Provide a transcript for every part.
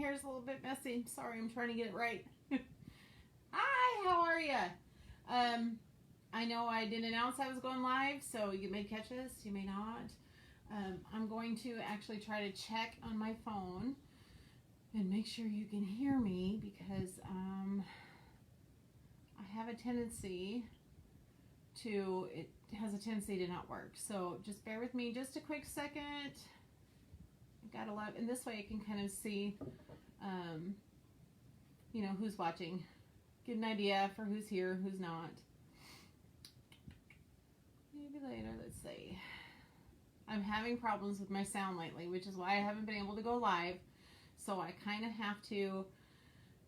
hair's a little bit messy. Sorry, I'm trying to get it right. Hi, how are you? I know I didn't announce I was going live, so you may catch this, you may not. I'm going to actually try to check on my phone and make sure you can hear me, because I have a tendency to, it has a tendency to not work. So just bear with me just a quick second. I've got a lot, and this way I can kind of see, you know, who's watching. Get an idea for who's here, who's not. Maybe later, let's see. I'm having problems with my sound lately, which is why I haven't been able to go live. So I kind of have to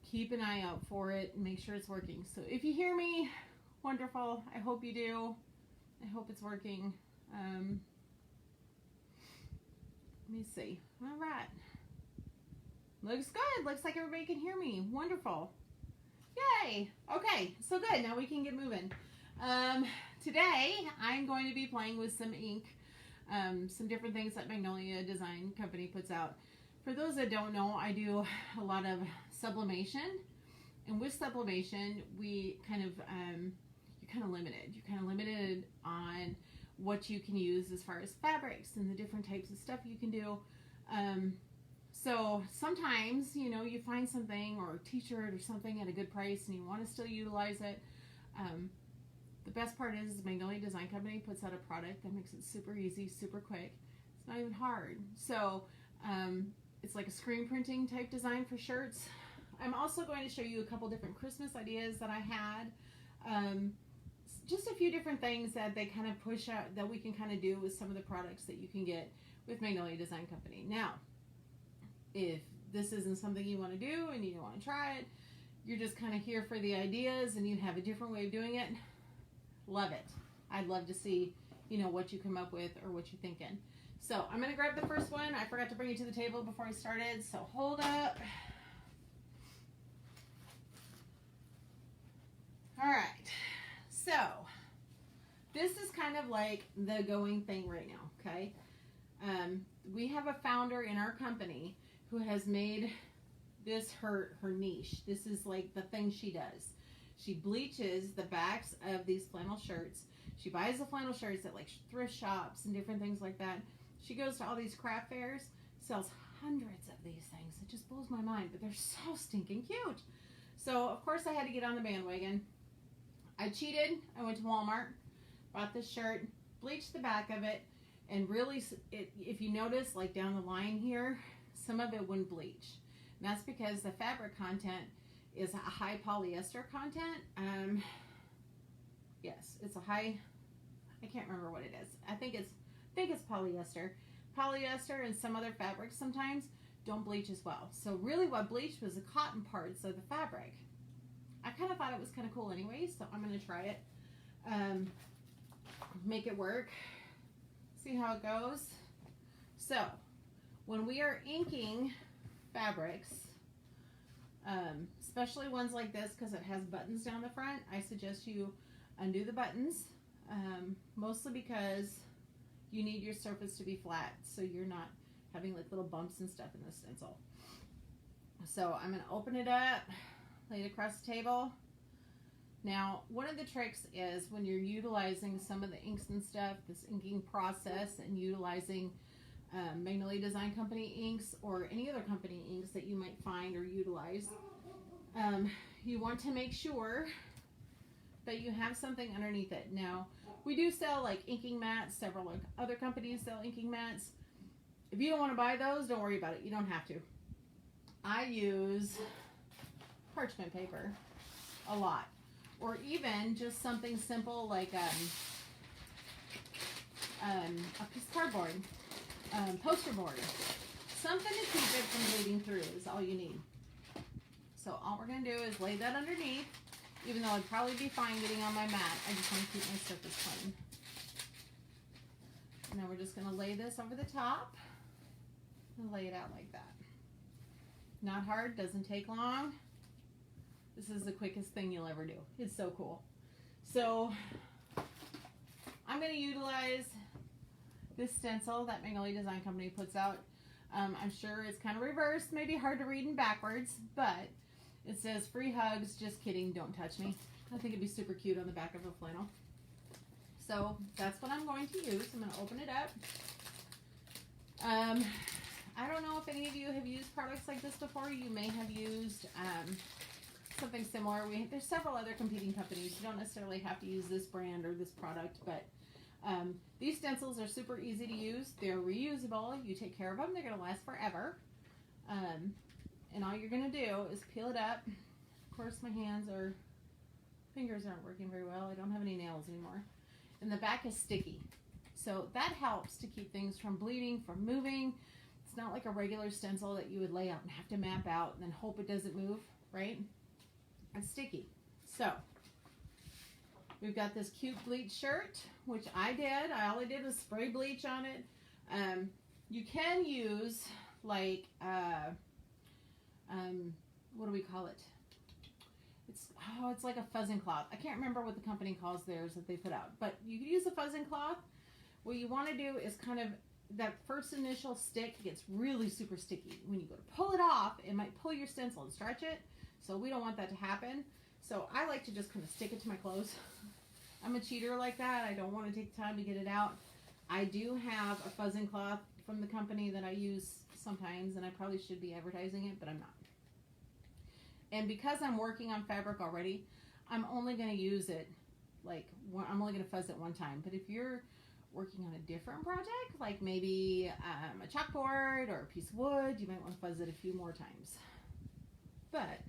keep an eye out for it and make sure it's working. So if you hear me, wonderful. I hope you do. I hope it's working. Let me see. All right. Looks good. Looks like everybody can hear me. Wonderful. Yay. Okay, so good. Now we can get moving. Today, I'm going to be playing with some ink, some different things that Magnolia Design Company puts out. For those that don't know, I do a lot of sublimation, and with sublimation, we kind of, you're kind of limited. You're kind of limited on what you can use as far as fabrics and the different types of stuff you can do. So sometimes, you know, you find something or a t-shirt or something at a good price and you want to still utilize it. The best part is Magnolia Design Company puts out a product that makes it super easy, super quick. It's not even hard. So it's like a screen printing type design for shirts. I'm also going to show you a couple different Christmas ideas that I had. Just a few different things that they kind of push out that we can kind of do with some of the products that you can get with Magnolia Design Company. Now, if this isn't something you want to do and you don't want to try it, you're just kind of here for the ideas and you have a different way of doing it, love it. I'd love to see, you know, what you come up with or what you're thinking. So I'm going to grab the first one. I forgot to bring it to the table before I started, so hold up. All right, so this is kind of like the going thing right now, okay? We have a founder in our company who has made this her niche. This is like the thing she does. She bleaches the backs of these flannel shirts. She buys the flannel shirts at like thrift shops and different things like that. She goes to all these craft fairs, sells hundreds of these things. It just blows my mind, but they're so stinking cute. So of course I had to get on the bandwagon. I cheated. I went to Walmart, bought this shirt, bleached the back of it, and really, if you notice, like down the line here, some of it wouldn't bleach. And that's because the fabric content is a high polyester content. Yes, it's a high, I can't remember what it is. I think it's polyester. Polyester and some other fabrics sometimes don't bleach as well. So really what bleached was the cotton parts of the fabric. I kind of thought it was kind of cool anyway, so I'm going to try it. Make it work. See how it goes. So when we are inking fabrics, especially ones like this because it has buttons down the front, I suggest you undo the buttons, mostly because you need your surface to be flat so you're not having like little bumps and stuff in the stencil. So I'm going to open it up, lay it across the table. Now, one of the tricks is when you're utilizing some of the inks and stuff, this inking process, and utilizing Magnolia Design Company inks or any other company inks that you might find or utilize, you want to make sure that you have something underneath it. Now, we do sell like inking mats. Several like other companies sell inking mats. If you don't want to buy those, don't worry about it. You don't have to. I use parchment paper a lot. Or even just something simple like a piece of cardboard, poster board. Something to keep it from bleeding through is all you need. So all we're going to do is lay that underneath, even though I'd probably be fine getting on my mat. I just want to keep my surface clean. Now we're just going to lay this over the top and lay it out like that. Not hard, doesn't take long. This is the quickest thing you'll ever do. It's so cool. So I'm going to utilize this stencil that Magnolia Design Company puts out. I'm sure it's kind of reversed, maybe hard to read and backwards, but it says free hugs, just kidding, don't touch me. I think it'd be super cute on the back of a flannel. So that's what I'm going to use. I'm going to open it up. I don't know if any of you have used products like this before. You may have used something similar. There's several other competing companies. You don't necessarily have to use this brand or this product, but these stencils are super easy to use. They're reusable. You take care of them. They're going to last forever. And all you're going to do is peel it up. Of course, my fingers aren't working very well. I don't have any nails anymore. And the back is sticky. So that helps to keep things from bleeding, from moving. It's not like a regular stencil that you would lay out and have to map out and then hope it doesn't move, right? It's sticky. So we've got this cute bleach shirt, which I did. All I did was spray bleach on it. You can use like, what do we call it? It's like a fuzzing cloth. I can't remember what the company calls theirs that they put out, but you could use a fuzzing cloth. What you want to do is kind of, that first initial stick gets really super sticky. When you go to pull it off, it might pull your stencil and stretch it. So we don't want that to happen. So I like to just kind of stick it to my clothes. I'm a cheater like that. I don't want to take time to get it out. I do have a fuzzing cloth from the company that I use sometimes, and I probably should be advertising it, but I'm not. And because I'm working on fabric already, I'm only going to use it, I'm only going to fuzz it one time. But if you're working on a different project, like maybe a chalkboard or a piece of wood, you might want to fuzz it a few more times. But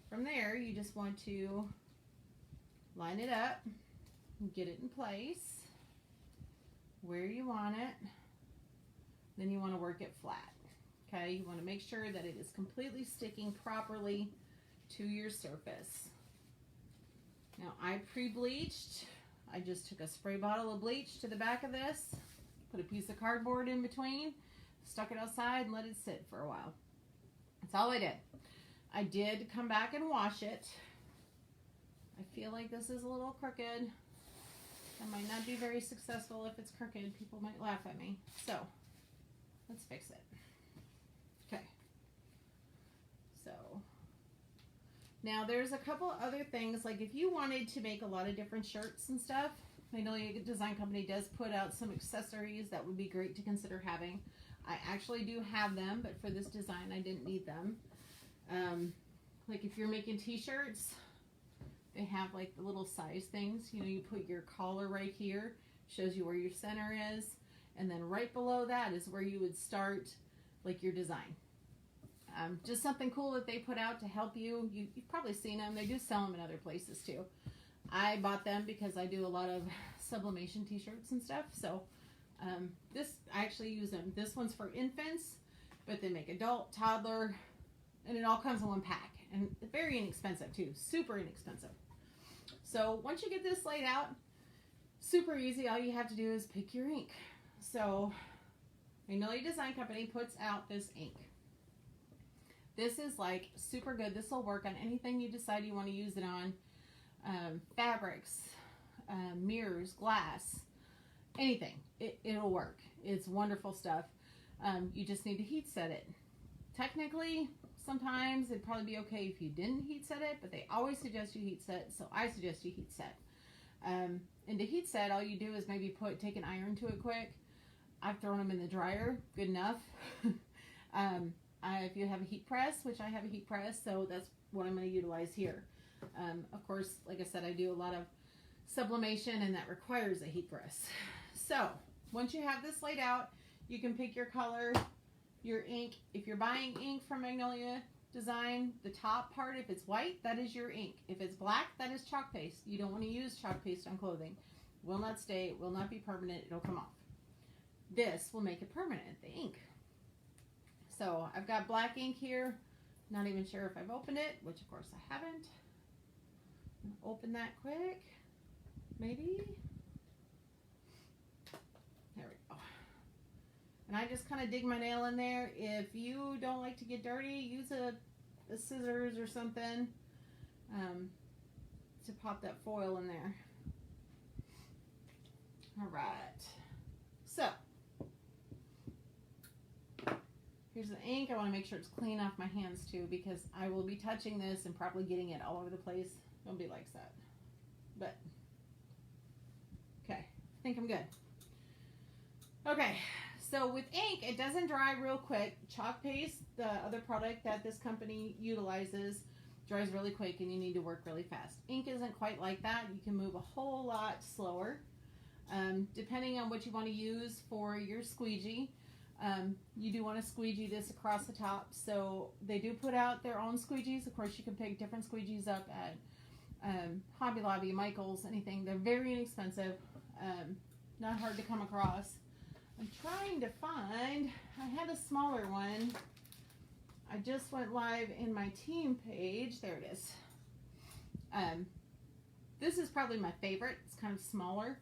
from there, you just want to line it up and get it in place where you want it. Then you want to work it flat. Okay, you want to make sure that it is completely sticking properly to your surface. Now I pre-bleached. I just took a spray bottle of bleach to the back of this, put a piece of cardboard in between, stuck it outside and let it sit for a while. That's all I did. I did come back and wash it. I feel like this is a little crooked. I might not be very successful if it's crooked. People might laugh at me. So let's fix it. Okay. So now there's a couple other things, like if you wanted to make a lot of different shirts and stuff, Magnolia Design Company does put out some accessories that would be great to consider having. I actually do have them, but for this design I didn't need them. Like if you're making t-shirts, they have like the little size things. You know, you put your collar right here, shows you where your center is, and then right below that is where you would start like your design. Just something cool that they put out to help you. You've probably seen them. They do sell them in other places too. I bought them because I do a lot of sublimation t-shirts and stuff. So I actually use them. This one's for infants, but they make adult, toddler, and it all comes in one pack. And very inexpensive too. Super inexpensive. So once you get this laid out, super easy. All you have to do is pick your ink. So Magnolia Design Company puts out this ink. This is like super good. This will work on anything you decide you want to use it on. Fabrics, mirrors, glass, anything. It'll work. It's wonderful stuff. You just need to heat set it. Technically, sometimes it'd probably be okay if you didn't heat set it, but they always suggest you heat set, so I suggest you heat set. And to heat set, all you do is maybe take an iron to it quick. I've thrown them in the dryer, good enough. If you have a heat press, which I have a heat press, so that's what I'm going to utilize here. Of course, like I said, I do a lot of sublimation, and that requires a heat press. So once you have this laid out, you can pick your color, your ink. If you're buying ink from Magnolia Design, the top part, if it's white, that is your ink. If it's black, that is chalk paste. You don't want to use chalk paste on clothing. It will not stay, it will not be permanent, it'll come off. This will make it permanent, the ink. So I've got black ink here. Not even sure if I've opened it, which of course I haven't. Open that quick, maybe. There we go. And I just kind of dig my nail in there. If you don't like to get dirty, use a scissors or something to pop that foil in there. All right. So the ink, I want to make sure it's clean off my hands too, because I will be touching this and probably getting it all over the place. Nobody likes that. But, okay, I think I'm good. Okay, so with ink, it doesn't dry real quick. Chalk paste, the other product that this company utilizes, dries really quick and you need to work really fast. Ink isn't quite like that. You can move a whole lot slower. Depending on what you want to use for your squeegee, you do want to squeegee this across the top. So they do put out their own squeegees. Of course, you can pick different squeegees up at Hobby Lobby, Michael's, anything. They're very inexpensive, not hard to come across. I'm trying to find, I had a smaller one. I just went live in my team page. There it is. This is probably my favorite. It's kind of smaller.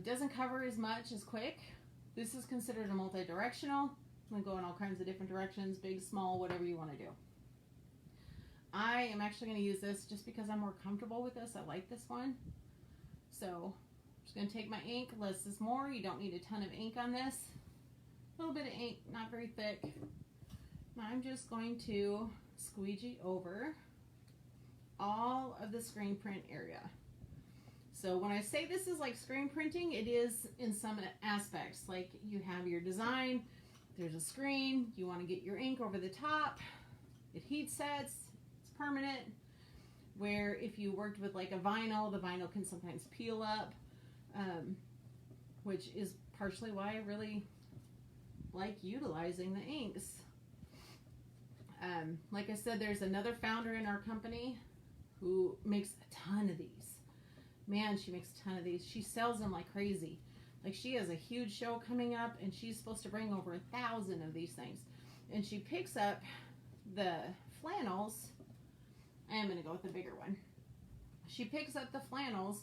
Doesn't cover as much as quick. This is considered a multi-directional. I'm going to go in all kinds of different directions, big, small, whatever you want to do. I am actually going to use this just because I'm more comfortable with this. I like this one. So I'm just going to take my ink. Less is more. You don't need a ton of ink on this. A little bit of ink, not very thick. I'm just going to squeegee over all of the screen print area. So when I say this is like screen printing, it is in some aspects. Like you have your design, there's a screen, you want to get your ink over the top, it heat sets, it's permanent. Where if you worked with like a vinyl, the vinyl can sometimes peel up, which is partially why I really like utilizing the inks. Like I said, there's another founder in our company who makes a ton of these. Man, she makes a ton of these. She sells them like crazy. Like she has a huge show coming up and she's supposed to bring over 1,000 of these things. And she picks up the flannels. I am going to go with the bigger one. She picks up the flannels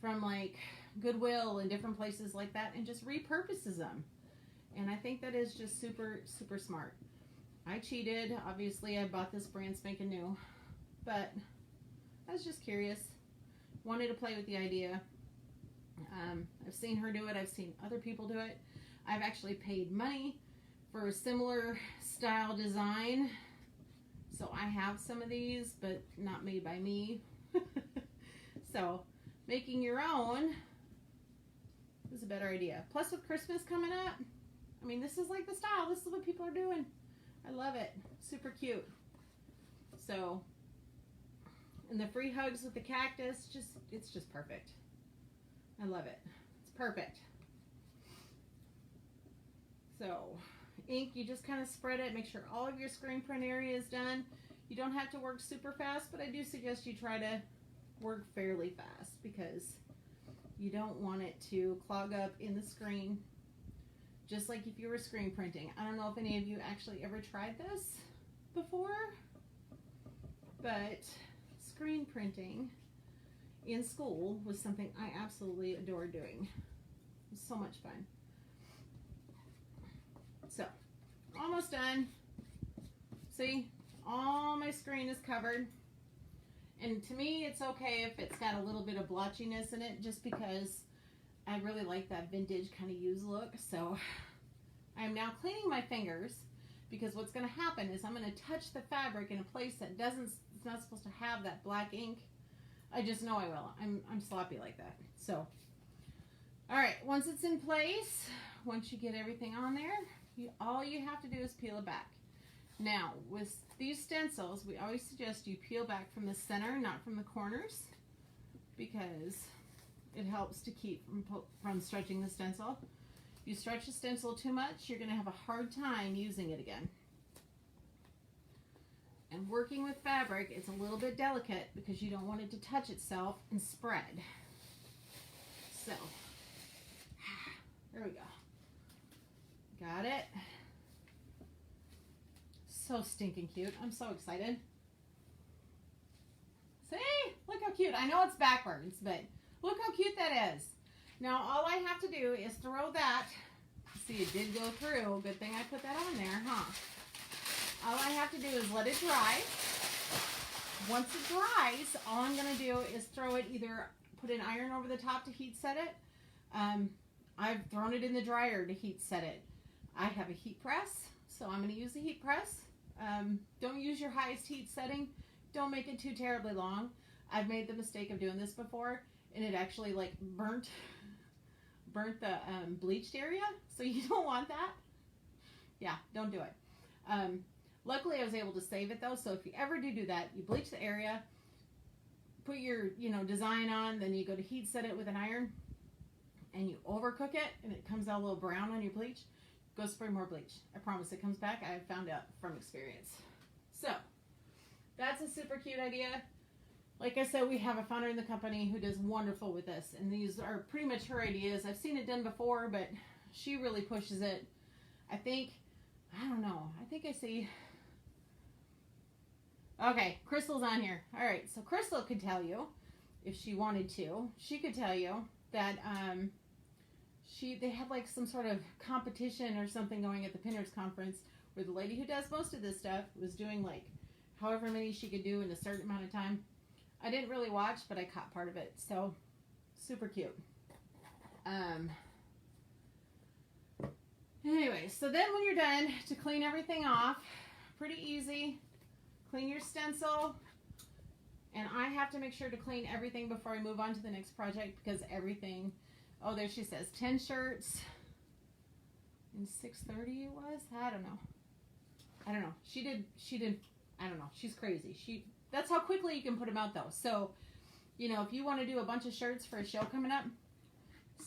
from like Goodwill and different places like that and just repurposes them. And I think that is just super, super smart. I cheated. Obviously, I bought this brand spanking new. But I was just curious. Wanted to play with the idea. I've seen her do it. I've seen other people do it. I've actually paid money for a similar style design. So I have some of these, but not made by me. So making your own is a better idea. Plus with Christmas coming up, I mean, this is like the style. This is what people are doing. I love it. Super cute. So, and the free hugs with the cactus, it's just perfect. I love it. It's perfect. So, ink, you just kind of spread it. Make sure all of your screen print area is done. You don't have to work super fast, but I do suggest you try to work fairly fast because you don't want it to clog up in the screen. Just like if you were screen printing. I don't know if any of you actually ever tried this before, but screen printing in school was something I absolutely adored doing. It was so much fun. So, almost done. See, all my screen is covered. And to me, it's okay if it's got a little bit of blotchiness in it, just because I really like that vintage kind of used look. So I'm now cleaning my fingers, because what's going to happen is I'm going to touch the fabric in a place that it's not supposed to have that black ink. I just know I will. I'm sloppy like that. So, all right, once it's in place, once you get everything on there, all you have to do is peel it back. Now, with these stencils, we always suggest you peel back from the center, not from the corners, because it helps to keep from stretching the stencil. If you stretch the stencil too much, you're going to have a hard time using it again. And working with fabric, it's a little bit delicate because you don't want it to touch itself and spread. So, there we go. Got it. So stinking cute. I'm so excited. See? Look how cute. I know it's backwards, but look how cute that is. Now, all I have to do is throw that. See, it did go through. Good thing I put that on there, huh? All I have to do is let it dry. Once it dries, all I'm going to do is throw it, either put an iron over the top to heat set it. I've thrown it in the dryer to heat set it. I have a heat press, So I'm going to use the heat press. Don't use your highest heat setting. Don't make it too terribly long. I've made the mistake of doing this before, and it actually like burnt the bleached area, so you don't want that. Yeah, don't do it. Luckily I was able to save it though, so if you ever do that, you bleach the area, put your design on, then you go to heat set it with an iron, and you overcook it, and it comes out a little brown on your bleach. Go spray more bleach. I promise it comes back. I found out from experience. So that's a super cute idea. Like I said, we have a founder in the company who does wonderful with this, and these are pretty much her ideas. I've seen it done before, but she really pushes it. I think I see. Okay, Crystal's on here. All right, so Crystal could tell you, if she wanted to, she could tell you that they had like some sort of competition or something going at the Pinners conference, where the lady who does most of this stuff was doing like however many she could do in a certain amount of time. I didn't really watch, but I caught part of it. So super cute. Anyway, so then when you're done, to clean everything off, pretty easy. Clean your stencil. And I have to make sure to clean everything before I move on to the next project, because everything, oh, there she says 10 shirts in 6:30 it was. I don't know. She did, I don't know. She's crazy. That's how quickly you can put them out though. So, if you want to do a bunch of shirts for a show coming up,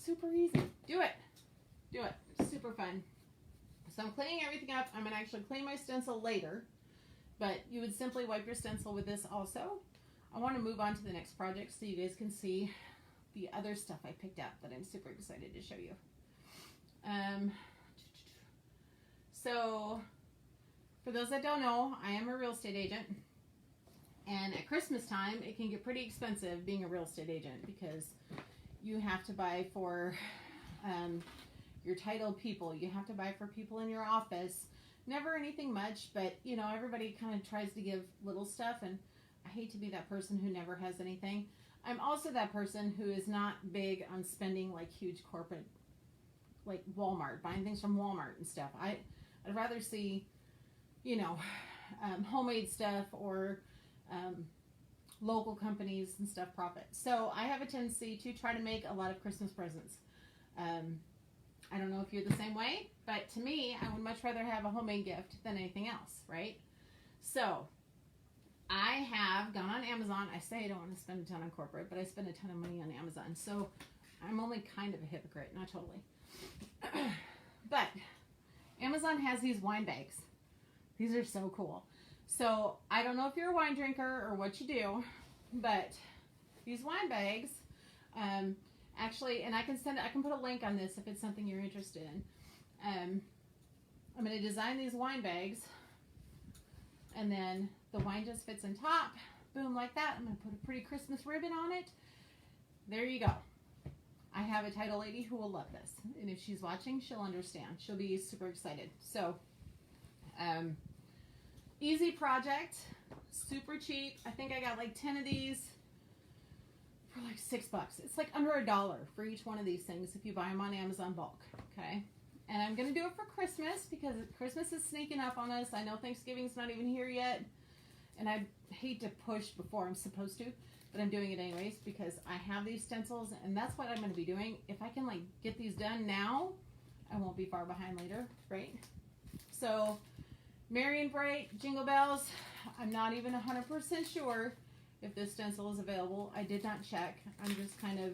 super easy. Do it. Super fun. So I'm cleaning everything up. I'm going to actually clean my stencil later, but you would simply wipe your stencil with this also. I want to move on to the next project so you guys can see the other stuff I picked up that I'm super excited to show you. So for those that don't know, I am a real estate agent. And at Christmas time, it can get pretty expensive being a real estate agent, because you have to buy for your titled people. You have to buy for people in your office. Never anything much, but everybody kind of tries to give little stuff, and I hate to be that person who never has anything. I'm also that person who is not big on spending like huge corporate, like Walmart, buying things from Walmart and stuff. I'd rather see, homemade stuff or local companies and stuff profit. So I have a tendency to try to make a lot of Christmas presents. I don't know if you're the same way, but to me, I would much rather have a homemade gift than anything else, right? So I have gone on Amazon. I say I don't want to spend a ton on corporate, but I spend a ton of money on Amazon. So I'm only kind of a hypocrite, not totally. But Amazon has these wine bags. These are so cool. So I don't know if you're a wine drinker or what you do, but these wine bags, actually, and I can put a link on this if it's something you're interested in. I'm going to design these wine bags, and then the wine just fits in top, boom, like that. I'm going to put a pretty Christmas ribbon on it. There you go. I have a title lady who will love this, and if she's watching, she'll understand. She'll be super excited. So, easy project, super cheap. I think I got like 10 of these for like $6. It's like under $1 for each one of these things if you buy them on Amazon bulk. Okay, and I'm gonna do it for Christmas because Christmas is sneaking up on us. I know Thanksgiving's not even here yet, and I hate to push before I'm supposed to, but I'm doing it anyways because I have these stencils, and that's what I'm going to be doing. If I can like get these done now, I won't be far behind later, right? So Merry and Bright Jingle Bells, I'm not even 100% sure if this stencil is available. I did not check. I'm just kind of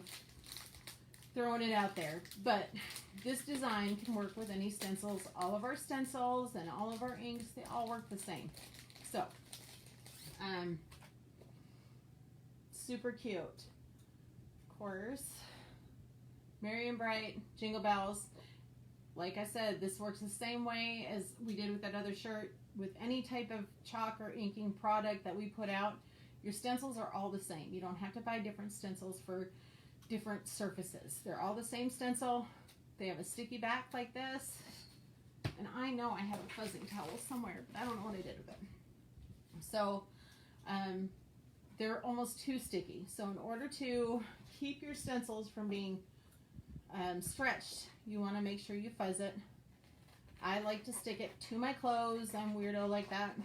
throwing it out there, but this design can work with any stencils. All of our stencils and all of our inks, they all work the same. So super cute. Of course, Merry and Bright Jingle Bells. Like I said, this works the same way as we did with that other shirt. With any type of chalk or inking product that we put out, your stencils are all the same. You don't have to buy different stencils for different surfaces. They're all the same stencil. They have a sticky back like this. And I know I have a fuzzing towel somewhere, but I don't know what I did with it. So they're almost too sticky. So in order to keep your stencils from being stretched, you want to make sure you fuzz it I like to stick it to my clothes. I'm weirdo like that.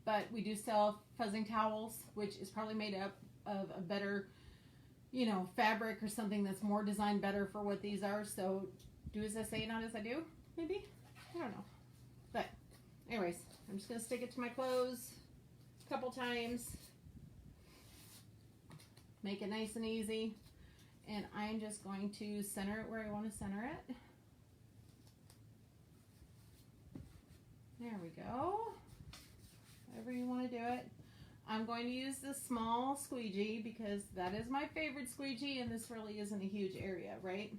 But we do sell fuzzing towels, which is probably made up of a better, you know, fabric or something that's more designed better for what these are. So do as I say, not as I do, maybe? I don't know. But anyways, I'm just going to stick it to my clothes a couple times. Make it nice and easy. And I'm just going to center it where I want to center it. There we go. However you want to do it. I'm going to use the small squeegee because that is my favorite squeegee, and this really isn't a huge area, right?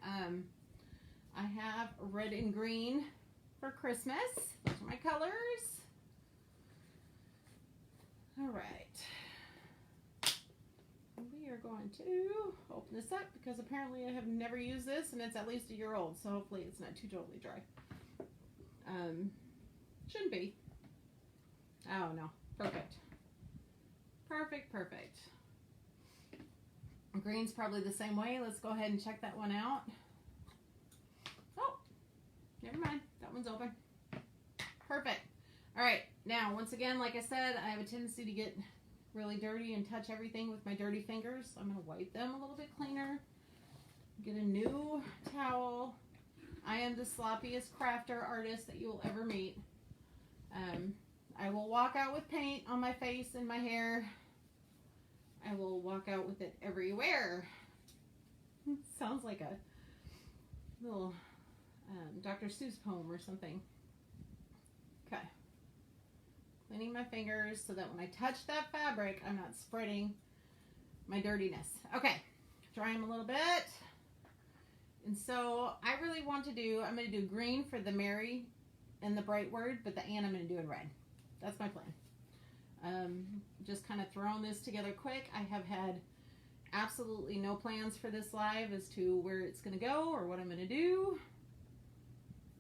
I have red and green for Christmas. Those are my colors. All right. We are going to open this up because apparently I have never used this, and it's at least a year old, so hopefully it's not too totally dry. Shouldn't be. Oh no, perfect. Perfect, perfect. Green's probably the same way. Let's go ahead and check that one out. Oh, never mind. That one's open. Perfect. All right, now once again, like I said, I have a tendency to get really dirty and touch everything with my dirty fingers. So I'm going to wipe them a little bit cleaner. Get a new towel. I am the sloppiest crafter artist that you will ever meet. I will walk out with paint on my face and my hair. I will walk out with it everywhere. Sounds like a little Dr. Seuss poem or something. Okay. Cleaning my fingers so that when I touch that fabric, I'm not spreading my dirtiness. Okay. Dry them a little bit. And so I really want to do, I'm going to do green for the merry and the bright word, but the and I'm going to do in red. That's my plan. Just kind of throwing this together quick. I have had absolutely no plans for this live as to where it's going to go or what I'm going to do.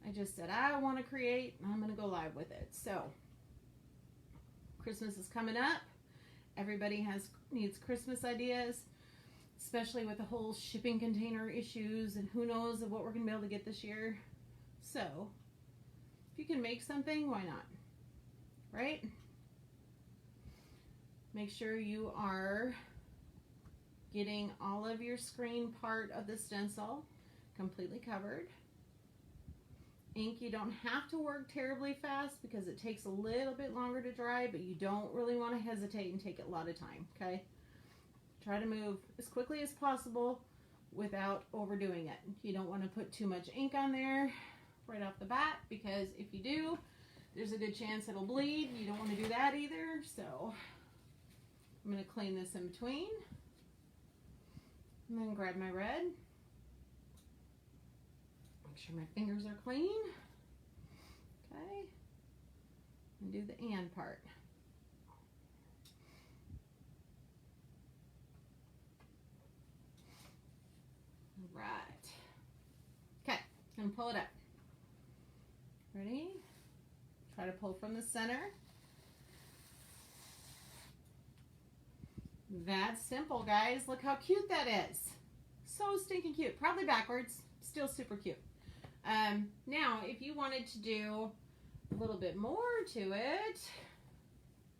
I just said I want to create and I'm going to go live with it. So Christmas is coming up. Everybody needs Christmas ideas, especially with the whole shipping container issues and who knows of what we're going to be able to get this year. So if you can make something, why not? Right? Make sure you are getting all of your screen part of the stencil completely covered. Ink, you don't have to work terribly fast because it takes a little bit longer to dry, but you don't really want to hesitate and take a lot of time, okay? Try to move as quickly as possible without overdoing it. You don't want to put too much ink on there right off the bat because if you do, there's a good chance it'll bleed. You don't want to do that either. So I'm going to clean this in between and then grab my red. Make sure my fingers are clean. Okay. And do the and part. Right. Okay, and pull it up. Ready? Try to pull from the center. That's simple, guys. Look how cute that is. So stinking cute. Probably backwards. Still super cute. Now, if you wanted to do a little bit more to it,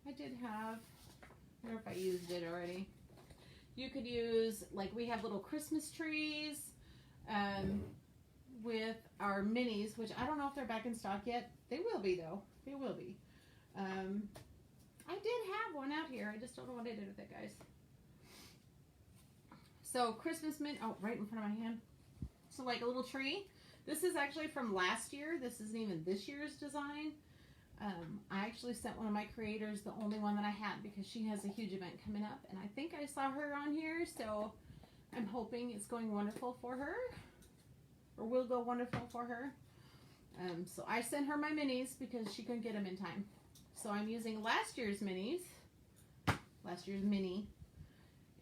I did have, I don't know if I used it already. You could use, like we have little Christmas trees with our minis, which I don't know if they're back in stock yet. They will be though. They will be. I did have one out here. I just don't know what I did with it, guys. So Christmas min, oh, right in front of my hand. So like a little tree. This is actually from last year. This isn't even this year's design. I actually sent one of my creators, the only one that I had, because she has a huge event coming up, and I think I saw her on here, so I'm hoping it's going wonderful for her, or will go wonderful for her. So I sent her my minis because she couldn't get them in time. So I'm using last year's mini,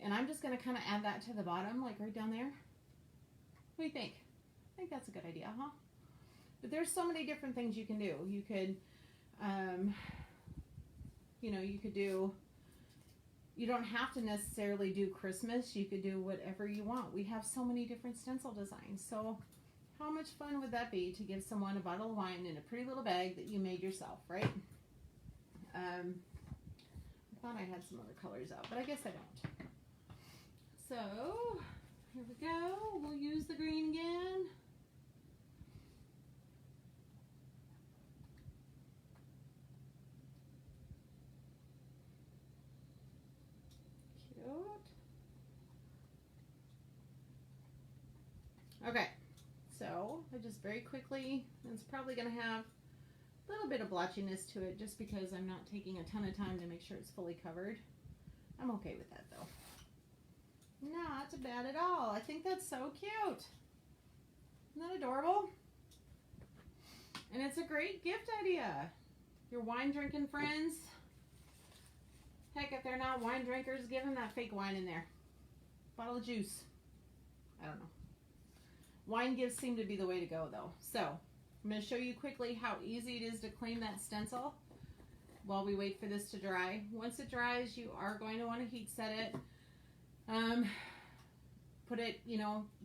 and I'm just going to kind of add that to the bottom, like right down there. What do you think? I think that's a good idea, huh? But there's so many different things you can do. You could, you know, you could do, you don't have to necessarily do Christmas. You could do whatever you want. We have so many different stencil designs. So How much fun would that be to give someone a bottle of wine in a pretty little bag that you made yourself, right? I thought I had some other colors out, but I guess I don't. So, here we go. We'll use the green again. Cute. Okay, so I just very quickly, it's probably going to have a little bit of blotchiness to it just because I'm not taking a ton of time to make sure it's fully covered. I'm okay with that though. Not bad at all. I think that's so cute. Isn't that adorable? And it's a great gift idea. Your wine drinking friends. Heck, if they're not wine drinkers, give them that fake wine in there. Bottle of juice. I don't know. Wine gifts seem to be the way to go though. So I'm going to show you quickly how easy it is to clean that stencil while we wait for this to dry. Once it dries, you are going to want to heat set it. Put it,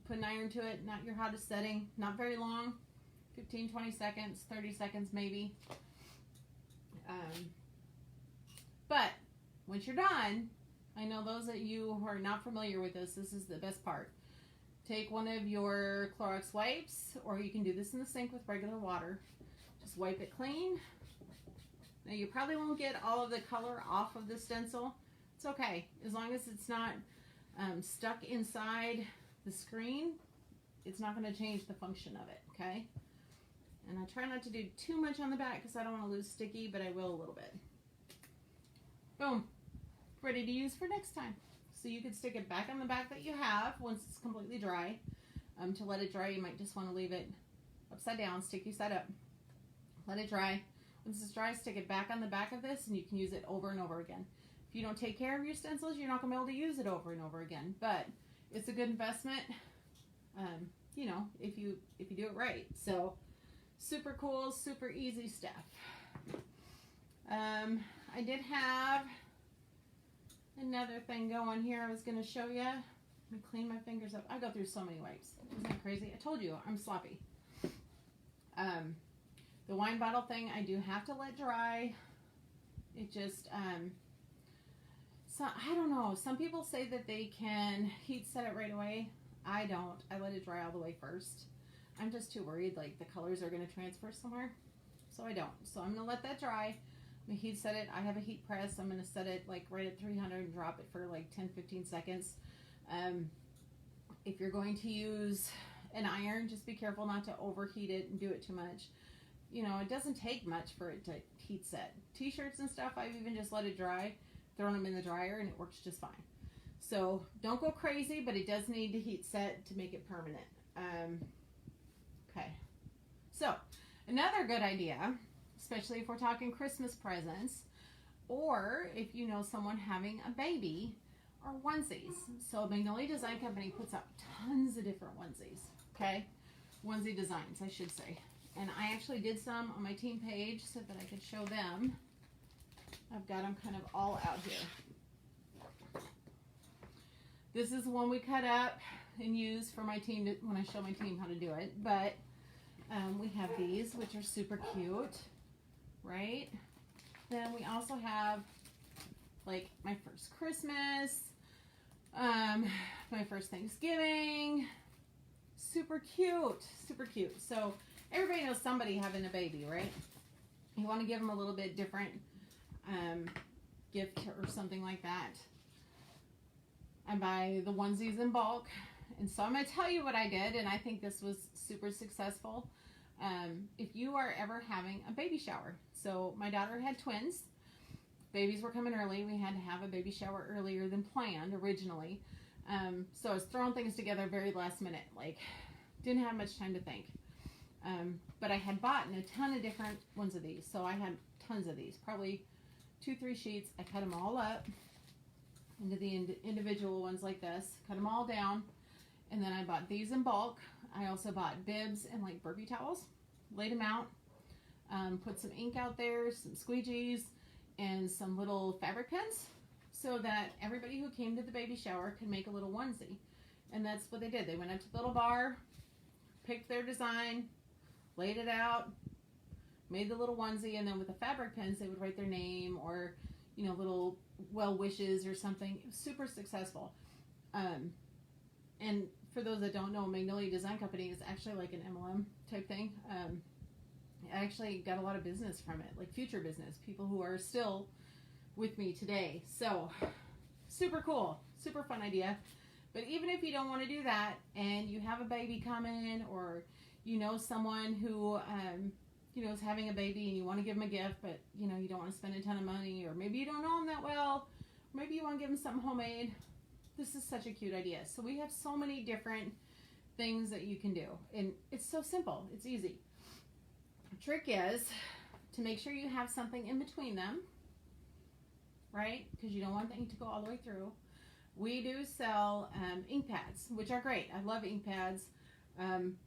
put an iron to it, not your hottest setting, not very long, 15, 20 seconds, 30 seconds maybe. But once you're done, I know those of you who are not familiar with this is the best part. Take one of your Clorox wipes, or you can do this in the sink with regular water. Just wipe it clean. Now you probably won't get all of the color off of the stencil. It's okay, as long as it's not stuck inside the screen, it's not going to change the function of it, okay? And I try not to do too much on the back because I don't want to lose sticky, but I will a little bit. Boom. Ready to use for next time. So you could stick it back on the back that you have once it's completely dry. To let it dry, you might just want to leave it upside down, sticky side up. Let it dry. Once it's dry, stick it back on the back of this and you can use it over and over again. If you don't take care of your stencils, you're not going to be able to use it over and over again. But it's a good investment, if you do it right. So super cool, super easy stuff. I did have another thing going here I was going to show you. Let me clean my fingers up. I go through so many wipes. Isn't that crazy? I told you, I'm sloppy. The wine bottle thing, I do have to let dry. It just, so I don't know. Some people say that they can heat set it right away. I don't. I let it dry all the way first. I'm just too worried like the colors are going to transfer somewhere. So I don't. So I'm going to let that dry. I'm going to heat set it. I have a heat press. I'm going to set it like right at 300 and drop it for like 10-15 seconds. If you're going to use an iron, just be careful not to overheat it and do it too much. It doesn't take much for it to heat set. T-shirts and stuff, I've even just let it dry, thrown them in the dryer, and it works just fine. So don't go crazy, but it does need to heat set to make it permanent. Okay. So another good idea, especially if we're talking Christmas presents, or if you know someone having a baby, are onesies. So Magnolia Design Company puts out tons of different onesies. Okay, onesie designs, I should say. And I actually did some on my team page so that I could show them. I've got them kind of all out here. This is one we cut up and use for my team when I show my team how to do it. But we have these, which are super cute, right? Then we also have like my first Christmas, my first Thanksgiving. Super cute, super cute. So everybody knows somebody having a baby, right? You want to give them a little bit different gift or something like that. I buy the onesies in bulk. And so I'm going to tell you what I did, and I think this was super successful. If you are ever having a baby shower. So my daughter had twins. Babies were coming early. We had to have a baby shower earlier than planned originally. So I was throwing things together very last minute. Like, didn't have much time to think. But I had bought a ton of different ones of these. So I had tons of these, probably 2-3 sheets. I cut them all up into the individual ones like this, cut them all down. And then I bought these in bulk. I also bought bibs and like burpee towels, laid them out, put some ink out there, some squeegees, and some little fabric pins so that everybody who came to the baby shower could make a little onesie. And that's what they did. They went up to the little bar, picked their design, laid it out, made the little onesie, and then with the fabric pens, they would write their name or, you know, little well wishes or something. It was super successful. And for those that don't know, Magnolia Design Company is actually like an MLM type thing. I actually got a lot of business from it, like future business, people who are still with me today. So super cool, super fun idea. But even if you don't want to do that and you have a baby coming, or you know someone who you know is having a baby and you want to give them a gift, but you know you don't want to spend a ton of money, or maybe you don't know them that well, or maybe you want to give them something homemade, this is such a cute idea. So we have so many different things that you can do, and it's so simple, it's easy. The trick is to make sure you have something in between them, right? Because you don't want things to go all the way through. We do sell ink pads, which are great. I love ink pads,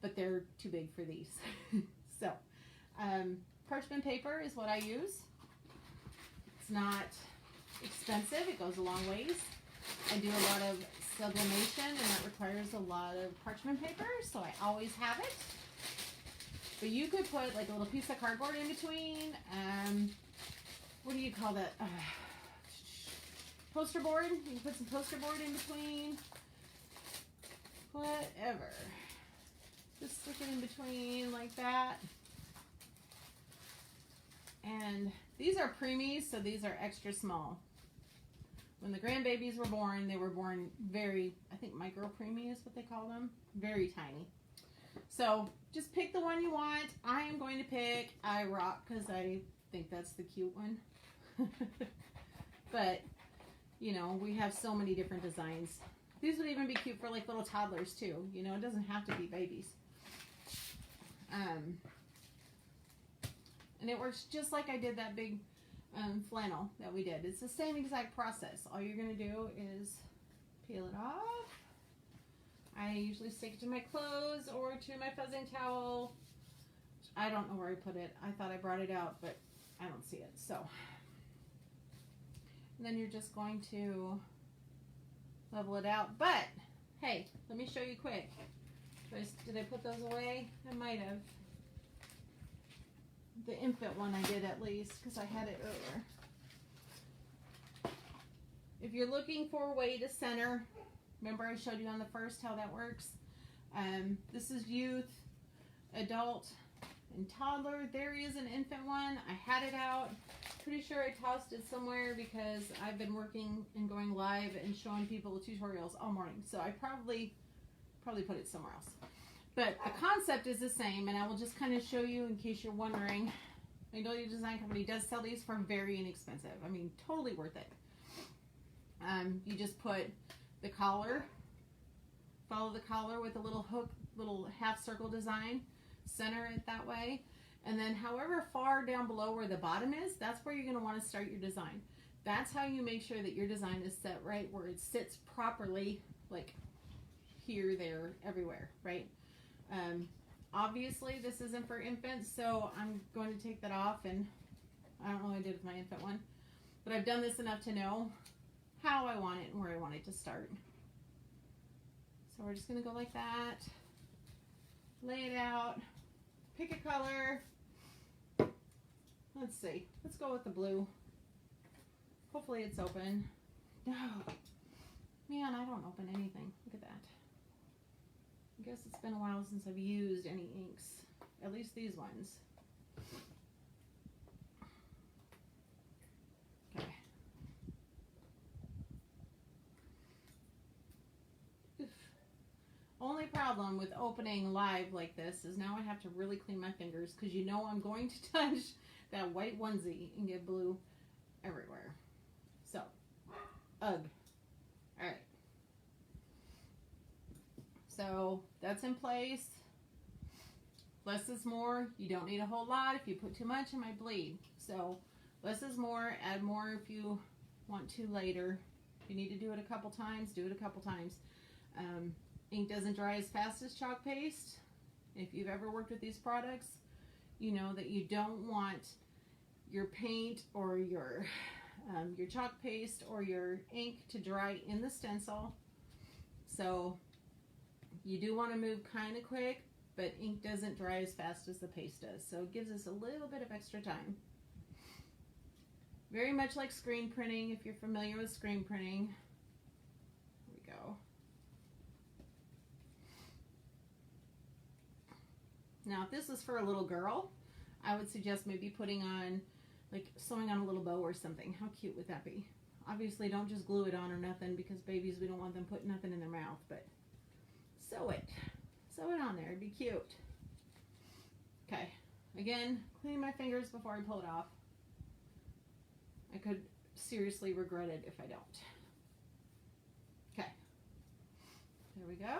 but they're too big for these. So parchment paper is what I use. It's not expensive. It goes a long ways. I do a lot of sublimation, and that requires a lot of parchment paper, so I always have it. But you could put like a little piece of cardboard in between. What do you call that? Poster board. You can put some poster board in between. Whatever. Just stick it in between like that. And these are preemies, so these are extra small. When the grandbabies were born, they were born very, I think micro preemie is what they call them. Very tiny. So just pick the one you want. I am going to pick I Rock because I think that's the cute one. But, you know, we have so many different designs. These would even be cute for like little toddlers too. You know, it doesn't have to be babies. And it works just like I did that big flannel that we did. It's the same exact process. All you're going to do is peel it off. I usually stick it to my clothes or to my fuzzing towel. I don't know where I put it. I thought I brought it out, but I don't see it. So, and then you're just going to level it out. But, hey, let me show you quick. Did I put those away? I might have. The infant one I did at least, because I had it earlier. If you're looking for a way to center, remember I showed you on the first how that works? This is youth, adult, and toddler. There is an infant one. I had it out. Pretty sure I tossed it somewhere because I've been working and going live and showing people tutorials all morning. So I probably put it somewhere else. But the concept is the same, and I will just kind of show you in case you're wondering. Magnolia Design Company does sell these for very inexpensive. I mean, totally worth it. You just put the collar, follow the collar with a little hook, little half circle design, center it that way, and then however far down below where the bottom is, that's where you're going to want to start your design. That's how you make sure that your design is set right, where it sits properly, like here, there, everywhere, right? Obviously this isn't for infants, so I'm going to take that off, and I don't know what I did with my infant one, but I've done this enough to know how I want it and where I want it to start. So we're just going to go like that, lay it out, pick a color. Let's see, let's go with the blue. Hopefully it's open. No, man, I don't open anything. Look at that. I guess it's been a while since I've used any inks, at least these ones. Okay. Oof. Only problem with opening live like this is now I have to really clean my fingers because you know I'm going to touch that white onesie and get blue everywhere. So, ugh. All right. So that's in place. Less is more. You don't need a whole lot. If you put too much, it might bleed. So less is more. Add more if you want to later. If you need to do it a couple times, do it a couple times. Ink doesn't dry as fast as chalk paste. If you've ever worked with these products, you know that you don't want your paint or your chalk paste or your ink to dry in the stencil. So you do want to move kind of quick, but ink doesn't dry as fast as the paste does, so it gives us a little bit of extra time. Very much like screen printing, if you're familiar with screen printing. Here we go. Now, if this is for a little girl, I would suggest maybe putting on, like sewing on a little bow or something. How cute would that be? Obviously, don't just glue it on or nothing, because babies, we don't want them putting nothing in their mouth, but sew it. Sew it on there. It'd be cute. Okay. Again, clean my fingers before I pull it off. I could seriously regret it if I don't. Okay. There we go.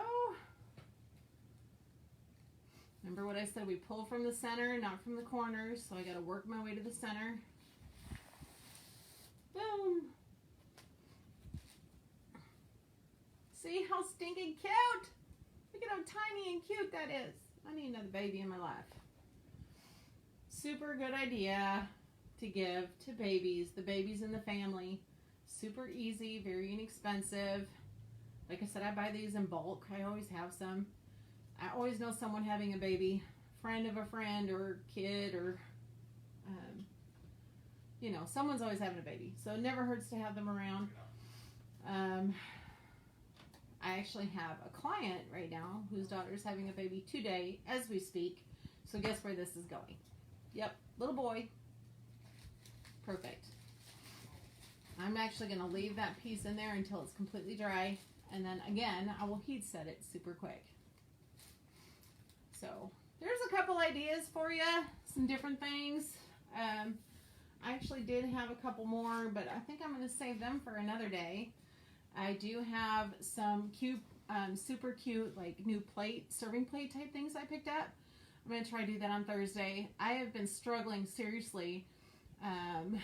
Remember what I said? We pull from the center, not from the corners. So I got to work my way to the center. Boom. See how stinking cute? Look at how tiny and cute that is. I need another baby in my life. Super good idea to give to babies, the babies in the family. Super easy, very inexpensive. Like I said, I buy these in bulk. I always have some. I always know someone having a baby, friend of a friend or kid, or you know, someone's always having a baby, so it never hurts to have them around. I actually have a client right now whose daughter's having a baby today as we speak, so guess where this is going? Yep, little boy. Perfect. I'm actually going to leave that piece in there until it's completely dry, and then again I will heat set it super quick. So there's a couple ideas for you, some different things. I actually did have a couple more, but I think I'm going to save them for another day. I do have some cute, super cute, like new plate, serving plate type things I picked up. I'm going to try to do that on Thursday. I have been struggling seriously. I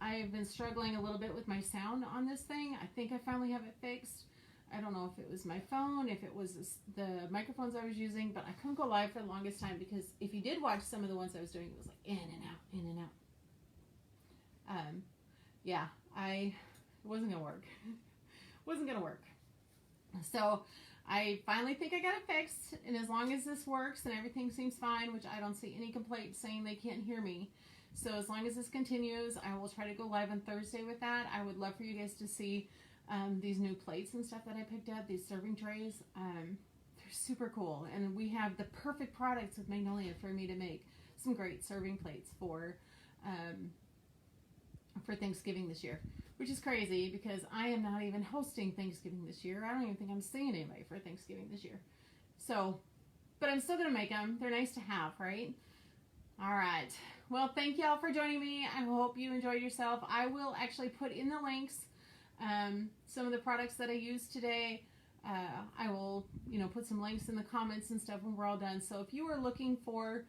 have been struggling a little bit with my sound on this thing. I think I finally have it fixed. I don't know if it was my phone, if it was the microphones I was using, but I couldn't go live for the longest time because if you did watch some of the ones I was doing, it was like in and out, in and out. Yeah, it wasn't going to work. Wasn't going to work. So I finally think I got it fixed, and as long as this works and everything seems fine, which I don't see any complaints saying they can't hear me, so as long as this continues, I will try to go live on Thursday with that. I would love for you guys to see these new plates and stuff that I picked up, these serving trays. They're super cool, and we have the perfect products with Magnolia for me to make some great serving plates for Thanksgiving this year, which is crazy because I am not even hosting Thanksgiving this year. I don't even think I'm seeing anybody for Thanksgiving this year. So, but I'm still going to make them. They're nice to have, right? All right. Well, thank y'all for joining me. I hope you enjoyed yourself. I will actually put in the links, some of the products that I used today. I will, put some links in the comments and stuff when we're all done. So if you are looking for,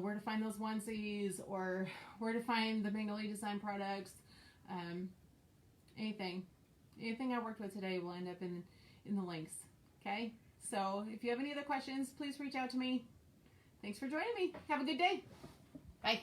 where to find those onesies or where to find the Magnolia Design products, anything I worked with today will end up in the links. Okay. So if you have any other questions, please reach out to me. Thanks for joining me. Have a good day. Bye.